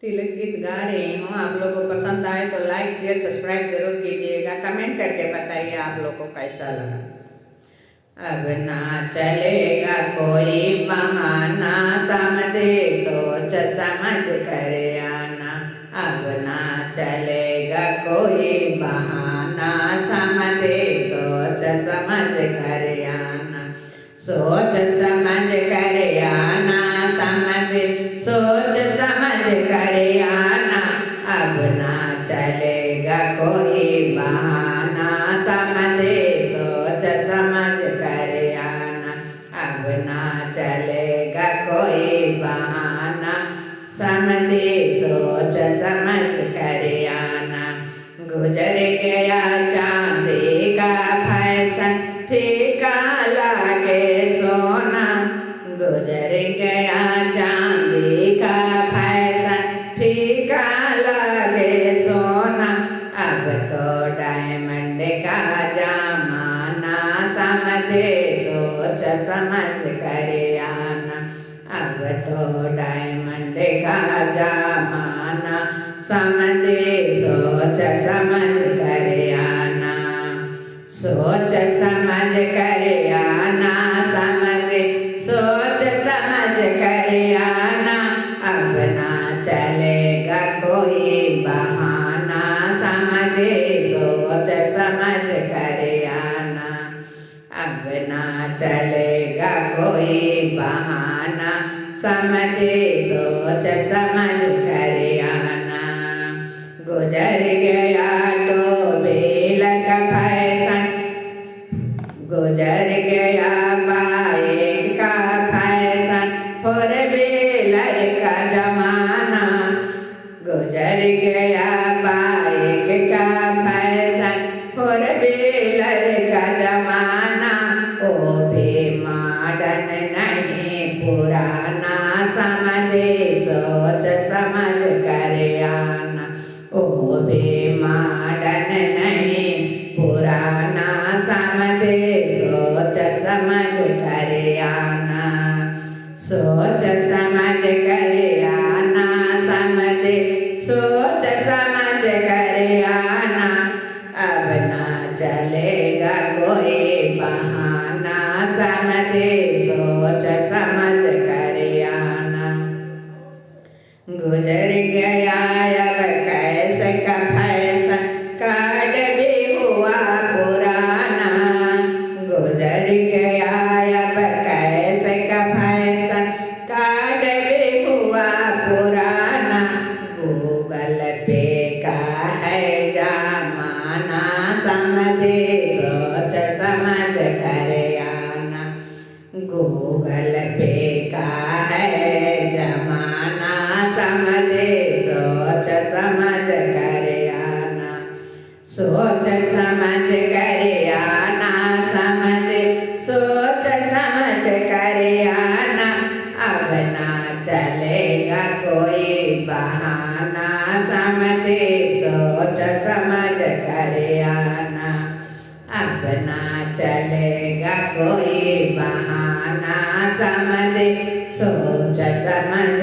तिलक गीत गा रही हूँ। आप लोगों को पसंद आए तो लाइक शेयर सब्सक्राइब जरूर कीजिएगा। कमेंट करके बताइए आप लोग को कैसा लगा। अब ना चलेगा कोई बहाना, समझे सोच समझ कर आना। अब ना चलेगा कोई बहाना, समझे सोच समझ कर आना। सोच समझ कर आना, समझे सोच समझ कर आना। अब ना चलेगा कोई बहाना, समझे सोच समझ कर आना। अब ना चलेगा कोई बहाना, समझे सोच समझ कर आना। गुजर गया चांदी का फैशन, फीका लागे सोना। गुजर गया चांदी का फैशन, फीका लागे सोना। अब तो डायमंड का जमाना, समझे सोच समझ कर आना। अब तो डायमंड का जमाना, समझे सोच समझ कर आना। सोच समझ कर आना, समझे सोच समझ कर आना। अब ना चलेगा कोई बहाना, समझे सोच समझ कर आना। अब ना चलेगा कोई बहाना, समझे सोच समझ कर आना। गुजर गया टोबील का फैशन, गुजर गया बाइक का फैशन, फोर व्हीलर का जमाना। गुजर गया बाइक का फैशन, फोर व्हीलर का जमाना। वो भी मॉडर्न नहीं पुराना, समझे सोच समझ कर आना। वो भी मॉडर्न नहीं पुराना, समझे सोच समझ कर आना। सोच समझ कर आना, समझे सोच समझ कर आना। अब ना चलेगा कोई बहाना, समझे सोच समझ कर आना। गुजर गया अब कैसे का फैशन, कार्ड भी हुआ पुराना। गुजर गया अब कैसे का फैशन, कार्ड भी हुआ पुराना। गूगल पे का है जमाना, समझे सोच समझ कर आना। गूगल पे का है जमाना, समझे सोच समझ कर आना। सोच समझ कर आना, समझे सोच समझ कर आना। अब ना चलेगा कोई बहाना, समझे सोच समझ कर आना। अब ना चलेगा कोई बहाना, समझे सोच समझ